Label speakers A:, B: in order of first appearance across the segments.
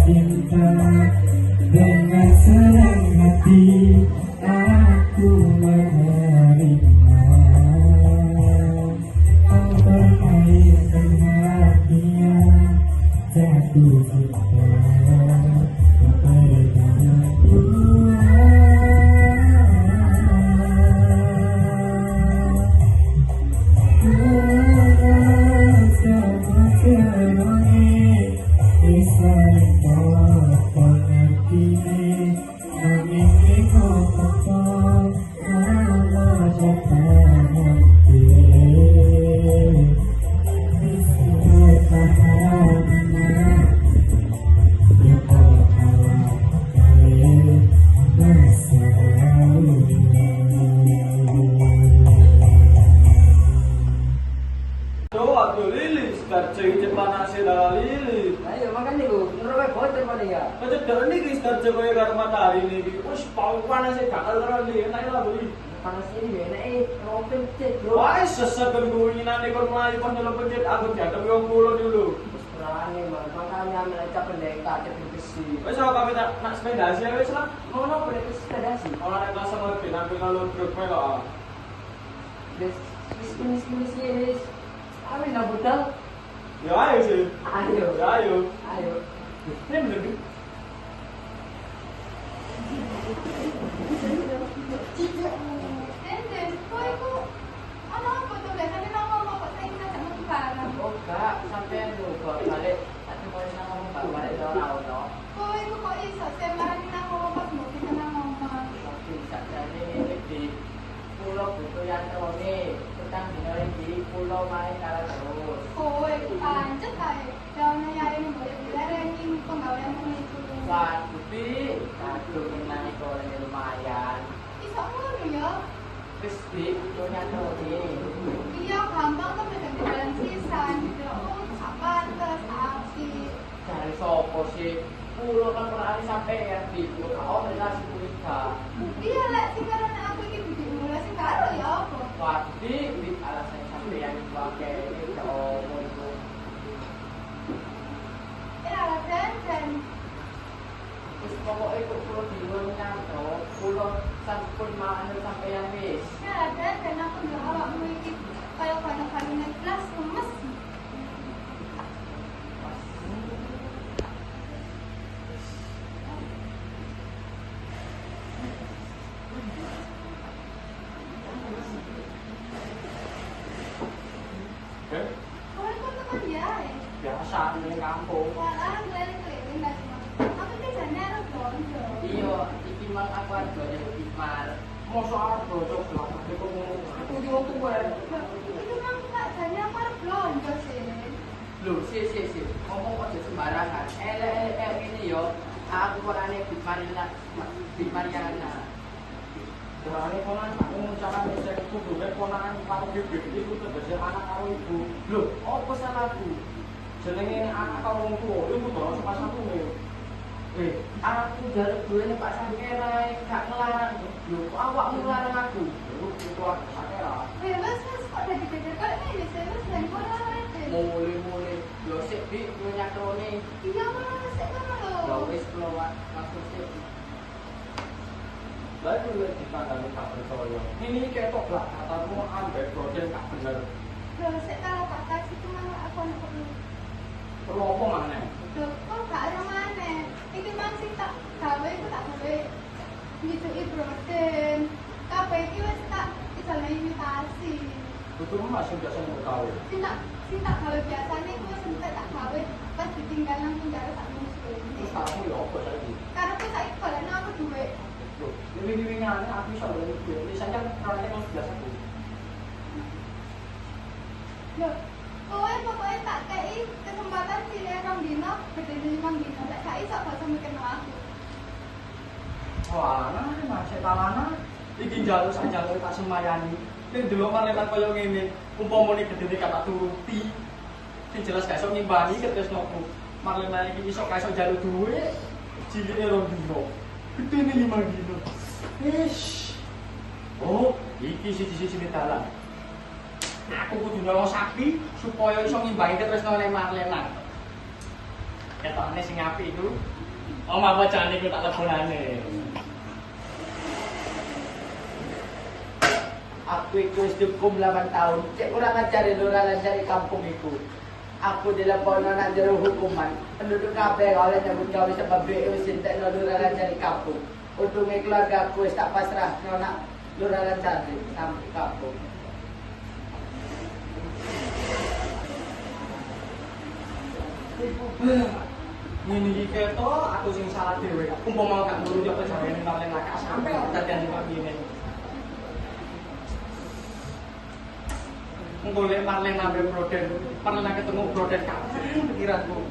A: cinta dengan senang hati aku menerima kau berkaitan hatinya jatuh cinta kepada
B: Ayo makan nih gue, ngerokok bocor mana ya?
A: Macam dah ni guys kerja kau yang karena matahari ni, us panas sih kakak orang ni, enak lah beli.
B: Panas ini enak ngerokok pencet bro.
A: Wah, sesat kan gue ini nanti kalau melayu pas dalam pencet aku jatuh yang pulau dulu.
B: Berani man, makanya melecah pendekar jadi besi.
A: Wes kalau kami nak sepeda sih, wes lah.
B: Mau nopo deh sepeda sih?
A: Kalau nak kelas sama lebih, nanti kalau truk mereka.
B: Des, miskin sih, kami nak budal.
A: Ya ayo sih.
B: Ayo.
A: Ya ayo.
B: Ayo.
A: Ini bener ni.
B: Oh kak, sampai lupa balik. Tapi mau nak ngomong balik orang no. Bisa jadi di pulau itu yang teroni, tentang di pulau main kalah terus. Wah, tapi kado menang itu lumayan. Terus di punya teroni. Dari sopo sih, pulau kan pernah sampai ya di pulau kau relasi kuliah. Tapi di alasan sampai yang dipakai ini jauh itu. Terus pokoknya itu pulau di luar nyantro, pulau sampun mana sampai yang wis. Biasa di kampung. Iya, iki mang aku ada jadi hikmah. Mosok aku bocok lah, aku ngomong. Aku yo tuwe. Loh, si. Ngomong aja sembarangan. Ini yo, aku kok ane Mariana. Soalnya konan aku ngucapan saya itu dulu konan karo bibit itu terbesar anak karo ibu. Loh, apa salahku? Jenenge anak karo wong tuwa, iku dono sama satu nih. Aku jarak duwene Pak Sangkera gak ngelarang. Lho, kok awakmu ngelarang aku? Lho, itu aku Sangkera. Mulai. Lho, sik Dik, kowe nyakrone. Lho, wis keluar langsung sik. Lalu lagi dipandang tak percaya. Ini ketok lah, katamu ambek proden tak bener. Perlu apa mana? Betul masih biasa mau tahu. Terus kamu ya apa tadi? Lebih aku bisa lebih ini saja orangnya kalau biasa tuh.
C: Pokoknya tak kei kesempatan pilih orang dino, berdiri 5 dino, tak kei sok bahasa mikir aku.
A: Wah, nah masih talana. Iki jalur saja tak semayani.
B: Ning delok Marlena kaya ngene, umpamane gedene kata turuti. Sing jelas gak iso ngimbangi ketresnoku. Marlena iki iso gak iso njaluk duwe. Cilike 2 dino. Gedene 5 dino. Ish. Oh, iki siji-sijine dalan. Aku kudu nyolong sapi supaya iso ngimbangi ketresnane Marlena. Ketokane sing apik iku omah bocane iku tak lebonane.
D: Aku itu hukum 8 tahun. Cek kurang ajar luralan dari kampung itu. Aku dilepon nak jero hukuman. Penduduk kabeh oleh nyebut gawe sebab BU sintek luralan dari kampung. Untungnya keluarga aku tak pasrah nak luralan dari sampai kampung.
B: Ngene iki ketok aku sing salah dhewe. Umpama gak nurut yo pejawene Marlena gak sampe dadian kok ngene. Golek Marlena ambek Broden. Marlena ketemu Broden kabeh pikiranku.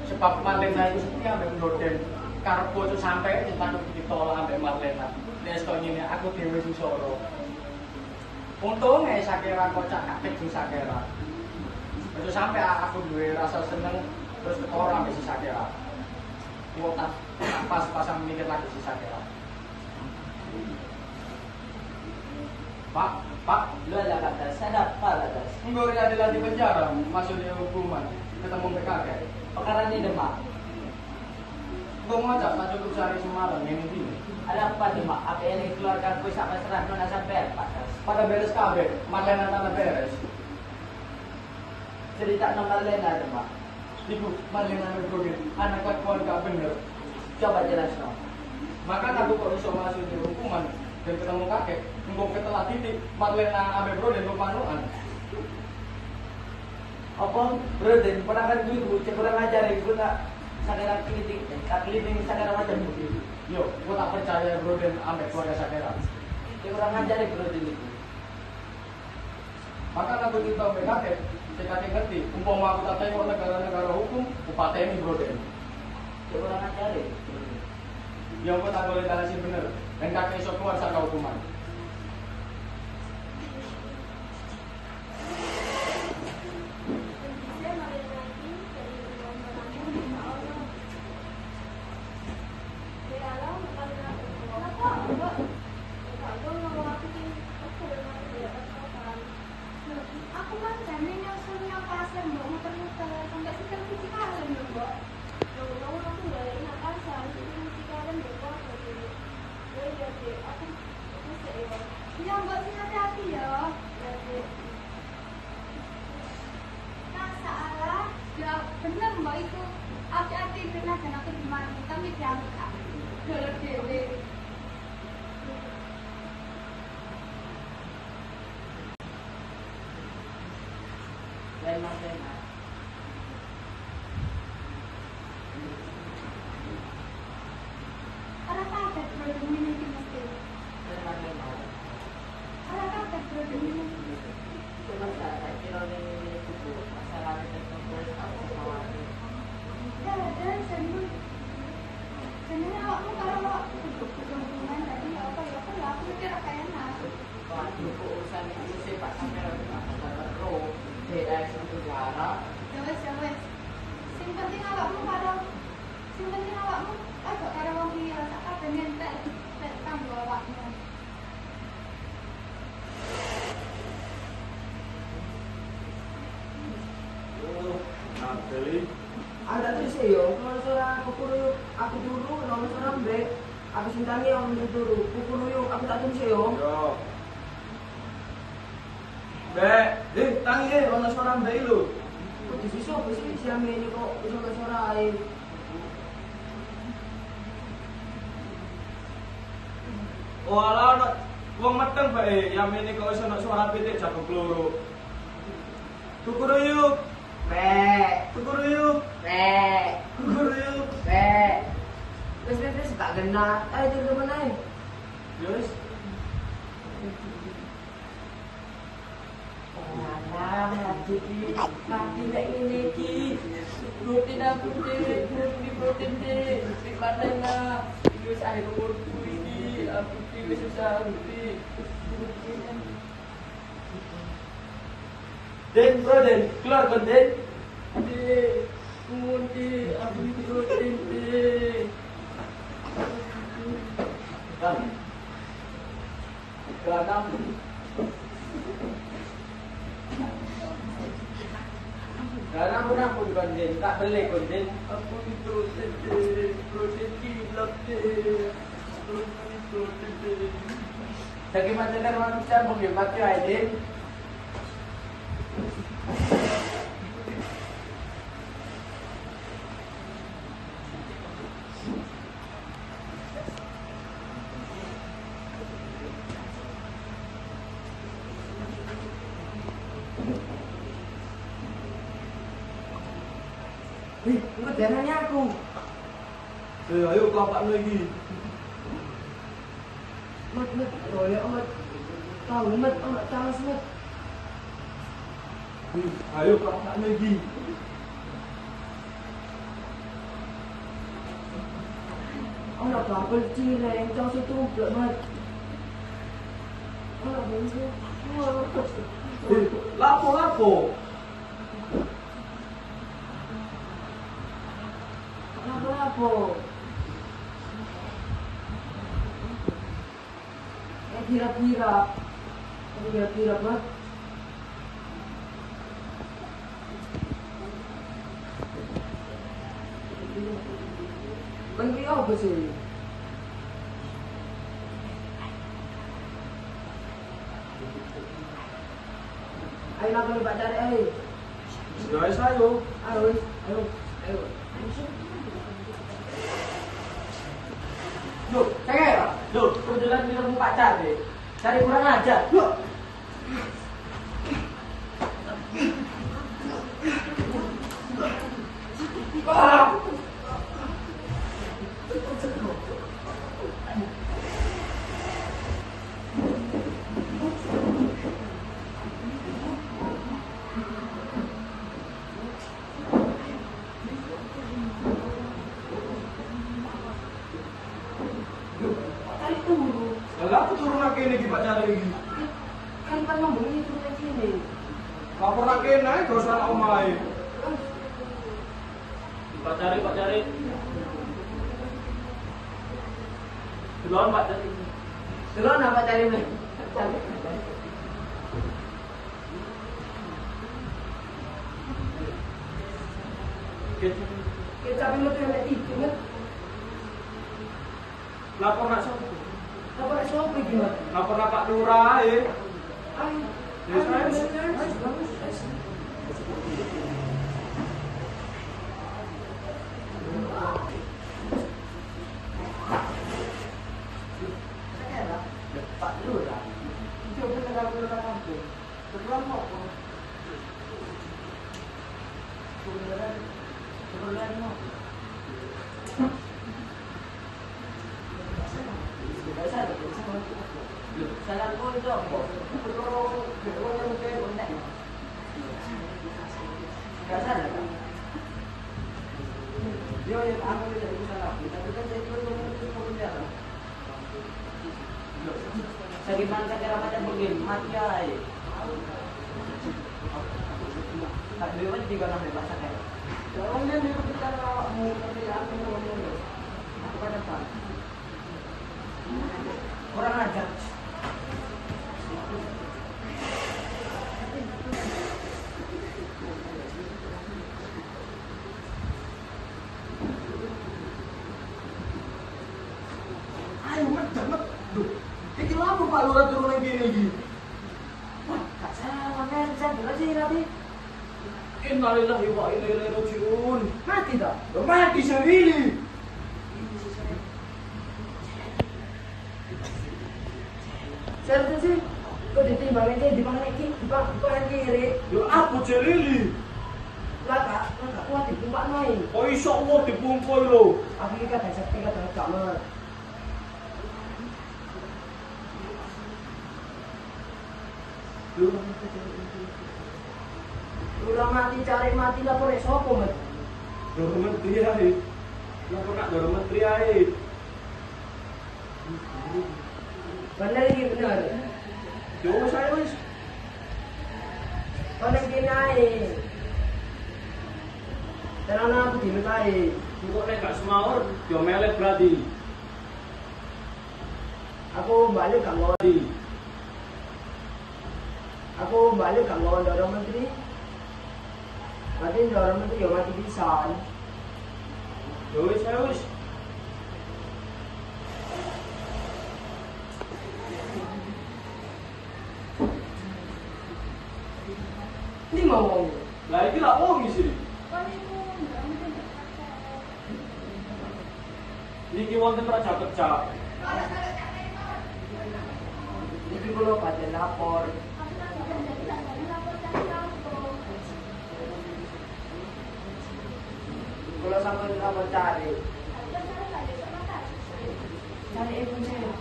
B: Sebab Marlena iku setia ambek Broden. Karepku itu sampe cintaku ditolak ambek Marlena. Nek kok ngene aku dhewe susoro. Untunge Sakera kocak kabeh sing Sakera. Itu sampe aku duwe rasa seneng terus orang ambek si Sakera. Kuota pas-pasan mikir lagi si Sakera. Pak,
D: Lu ada kata, saya dapat atas.
B: enggak ada di penjara, masuk di hukuman, ketemu PKK.
D: Perkara ini demak.
B: Gue mau ajak tak cukup sehari semalam ini.
D: Ada apa demak? Apa yang dikeluarkan ku sampai serah nona sampai apa?
B: Pada beres kabeh, Marlena tanah beres.
D: Cerita nomor Lena demak.
B: Ibu, Marlena Broden, anak kelakuan gak bener.
D: Coba jelas no.
B: Maka aku kok bisa masuk di hukuman dan ketemu kakek. Mbok ketelah titik, Marlena Abe Broden lupanuan.
D: Apa? Broden, pernah kan dulu, cek kurang ajar ibu tak sadar kritik, tak living sadar macam begitu.
B: Yo, gue tak percaya Broden ambek keluarga Sakera.
D: Cek kurang ajar Broden itu.
B: Maka aku minta ambek kakek, cek kakek ngerti. Umpama aku tak tengok negara-negara hukum, upateni Broden.
D: Cek kurang ajar
B: Yang gue tak boleh jelasin bener. Dan kakek iso keluar saka hukuman.
C: Aku kan jane nyusunnya pasar mbok muter-muter sampai sekitar kuci kalen lho, Mbok. Iya, Mbok sing hati-hati ya. Nah, salah. Ya bener Mbok itu. Hati-hati bener dan aku gimana tapi diangkat. Dolor dhewe.
D: Lena.
C: Ora kabeh produk ini iki mesti.
D: Lena.
C: Ora kabeh produk ini.
D: Cuma saya kira ini itu masalah tertentu aku khawatir.
C: Ya, dan sebenarnya awakmu kalau hubungan tadi apa ya aku mikir kayak enak.
D: Waktu urusan itu sih Pak Samira ada pro beda satu jarak.
C: Ya wes. Sing penting awakmu aja karo wong liya sak kabeh ngentek kanggo awakmu.
A: Beli.
E: Ada tuh sih yo, kalau seorang aku dulu, nomor seorang B, aku sintangi yang dulu, kukur yuk, aku tak tulis yo.
A: Yo. Tangi ono seorang bayi lu.
E: Kok di sisi apa sih siang ini kok bisa ke sorai?
A: Walah ono wong meteng bae, yang ini kok iso ono suara pitik jago kloro. Tuku yuk. Tuku yuk. Tuku yuk.
E: Terus gak kena, itu temen aja.
A: Yes.
D: Mati kayak ini ki. Protein aku deh, protein deh. Di mana terus akhir umurku ini aku tidak susah rutin.
A: Den, bro, Den, keluar kan, Den?
D: Aku diturutin, deh. Kan? Kadang Karena aku konten, tak beli konten. Aku diturutin, deh. Protein gila, deh. Bagaimana manusia menghematnya, deh?
E: Wih, enggak dananya aku.
A: Ayo kelapaan lagi.
E: Mat, boleh amat. Tahu mat, amat talas mat.
A: Ayo kelapaan lagi.
E: Anak kapal cireng, jauh situ enggak mat. Anak bengsu.
A: Lapo.
E: Lapo. Kira-kira mat. Bangki apa sih? Ayo nak boleh Pak cari ayo.
A: Guys, ayo.
E: Ayo.
D: Loh, saya loh, kebetulan kita mau pacar deh. Cari kurang aja. Loh.
E: Kali turu.
A: Lah aku turun lagi ini Pak cari lagi.
E: Kan ngomong ini turun lagi nih.
A: Lapor lagi naik terus anak omai.
B: Pak cari. Duluan Pak cari.
E: Duluan apa cari beli? Kecap yang betul yang itu kan?
A: Lapor nak siapa?
E: Apa nak sopi gimana?
A: Lapor nak Pak Lurah ya.
E: Ayo.
D: Pak Lurah. Coba negara Lurah kampung. Kebetulan mau apa? Kebetulan mau. Salah ko itu apa? Betul yang kayak benda. Gak salah kan? Dia yang aku tidak bisa lakukan, tapi kan saya juga mau penjara. Bagaimana cara macam begini? Mati aja. Tak boleh juga nak bahasa kayak. Jangan dia ni kita mau kerjaan mau apa depan. Kurang ajar.
A: Ayo mat. Duh. Iki lama Pak Lurah turun lagi.
E: Wah, tak salah men, saya bilang sih tadi.
A: Innalillahi wa inna ilaihi rajiun.
E: Mati tak?
A: Mati sendiri.
E: Saya tuh sih, kok ditimbangin dia di mana ini? Di mana kiri?
A: Yo aku celili.
E: Laka kuat di tempat main.
A: Oh iso Allah dipungkul lho.
E: Aku ini kan sakti kan gak mer. Udah mati cari mati lapor sopo men.
A: Dorong menteri ae. Lapor nak dorong menteri ae.
E: Bener ini bener.
A: Yo saya wis.
E: Konek kene ae. Tenang aku dilut ae.
B: Kok nek gak semawur diomele berarti.
E: Aku balik gak mau. Aku balik gak mau dorong menteri. Berarti dorong menteri yo mati pisan.
B: Ya wis.
E: Ini mau ngomong.
B: Lah iki lak wong sih. Niki wonten raja pecah.
E: Iki kula pada lapor. Kula sampai lapor cari. Cari ibu saya.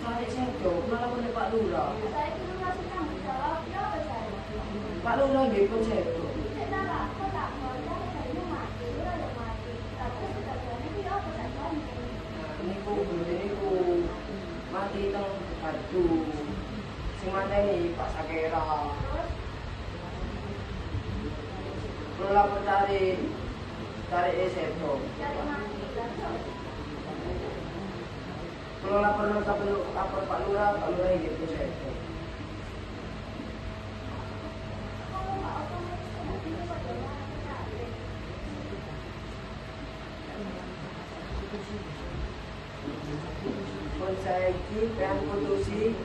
E: Cari saya tuh, kula lapor nih Pak Lurah. Pak Lurah nggih pun saya tuh. Niku mati teng batu. Sing mateni Pak Sakera. Kula lapor cari Seto. Kalau lapor Pak Lurah gitu Seto. Pun saya iki pengen putusi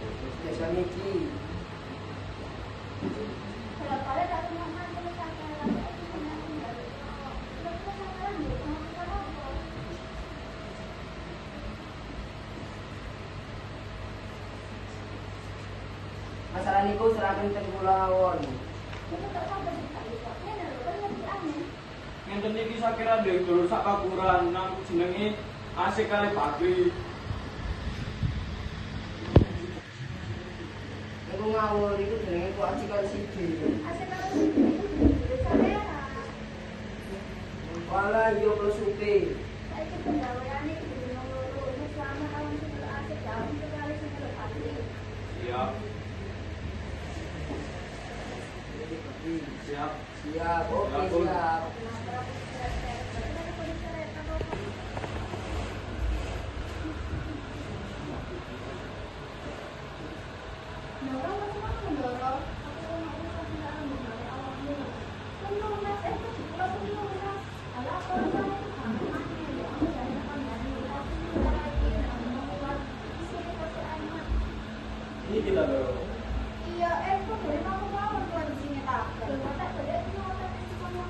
E: desa niki. Masalah niku serahkan teng kula won.
B: Ngenten iki sakira ndek dulur sak kakuran nang jenenge asik kali Bakri.
E: Niku ngawur iku jenenge ku aci karo siji. Wala yo kula suke.
B: Siap. Siap.
E: Siap, oke siap.
B: Ini kita dorong.
C: Iya, kok dari kamu mau kondisinya tak? Kalau tak boleh itu mau tapi semuanya.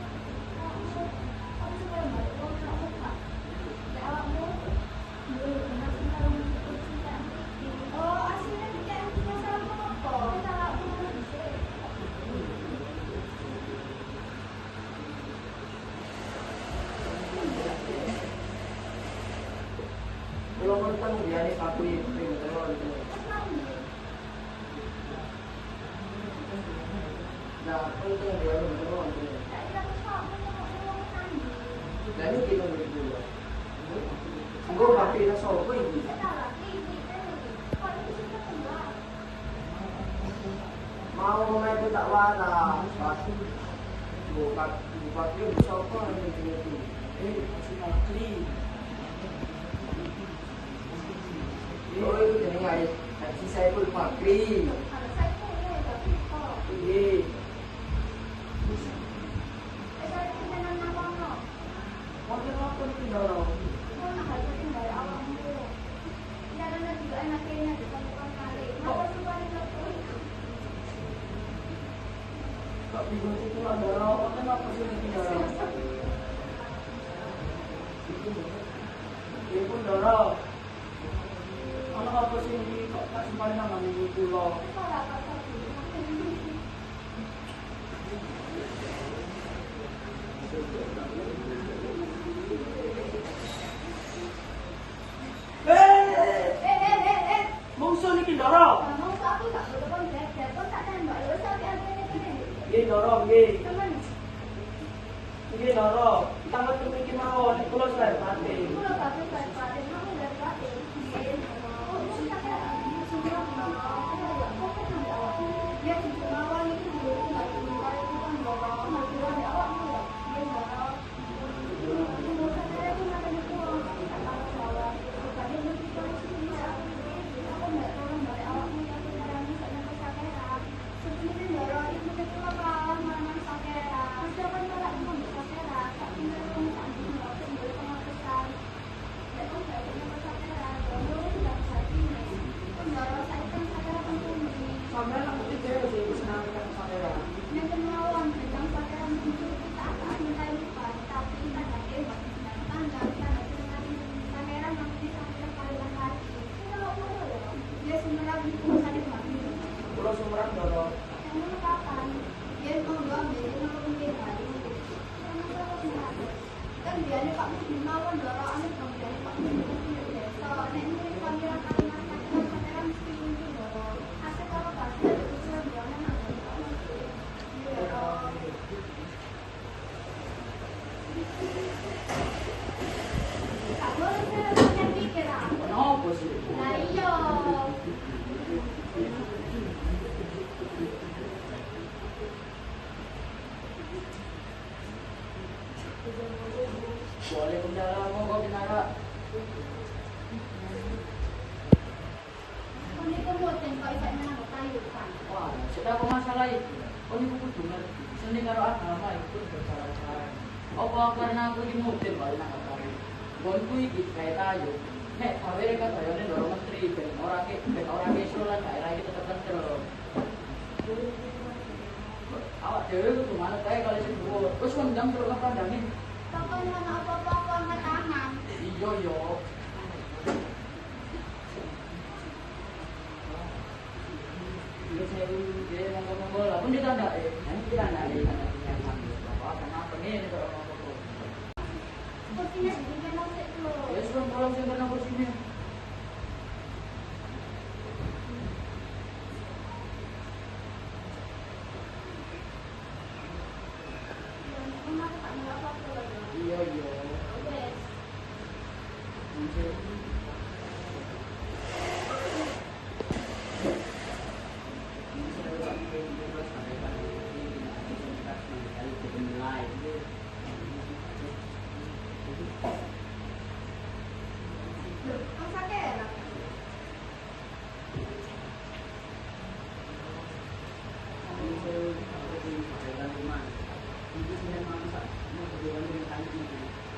C: Kamu supaya balik kamu tak suka. Ya awakmu. Oh, aslinya tidak punya salah apa? Salah aku bisa.
E: Kalau kontang dia ni paku itu terus. Nah, penting dia terus. Dan ini kita berdua. Gue pakai nasi apa ini? Mau main itu tak warna. Buat dia bisa apa yang itu? Ini masih pakli. Oh itu jadi nggak? Haji saya pun pakli. Iya. Waktu apa itu dorong? Tapi gue itu lah dorong. Kenapa sih ini dorong? Dia pun dorong. Kalau apa sih ini kok tak simpan nama minggu pulau? Mungsu ni dorong. Ye dorong ye. Ye dorong. Tamat tu mikir mau ni pulau saya mati.
D: Kita apa masalah itu? Oh ini kudu ngerti. Seni karo agama itu bersalah-salah. Apa karena aku di mobil balik nang karo. Gonku iki kayak tayo. Nek awake kan bayane loro menteri ben ora ke sulan daerah iki tetep tentrem. Awak dhewe kudu manut kae kali sing dhuwur. Wis wendang terus kandhane.
C: Pokoknya mau apa-apa aku angkat tangan.
D: Iya yo. Iya saya dia ngomong-ngomong lah pun ditandai. Nanti ditandai yang ngambil bapak kenapa nih kalau ngomong.
C: Kursinya bikin musik dulu.
D: Ya sudah tolong saya pernah kursinya.
C: Emang aku tak mau apa-apa lagi.
D: Iya iya.
C: Wes. Ang sakit.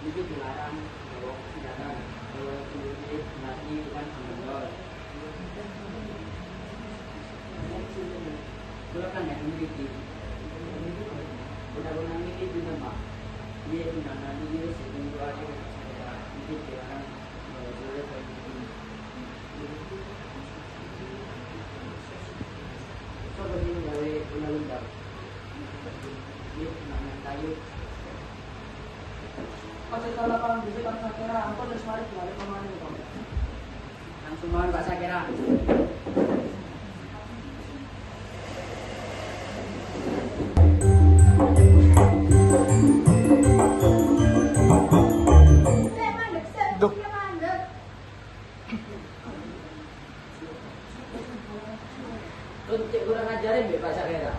D: Jadi dilarang bawa senjata, bawa kulit, nasi, kan sambal. Silakan ya memiliki. Benar-benar memiliki juga mak. Dia sudah nanti dia sebelum dua hari saya mungkin dilarang bawa kulit bagi so begini gawe undang-undang. Dia namanya kayu.
E: Pas itu lapangan bisik Pak Sakera, aku terus mari balik kemana nih Tom?
D: Langsung mohon Pak Sakera.
C: Saya mandek, saya mandek.
D: Terus cek kurang ajarin Pak Sakera.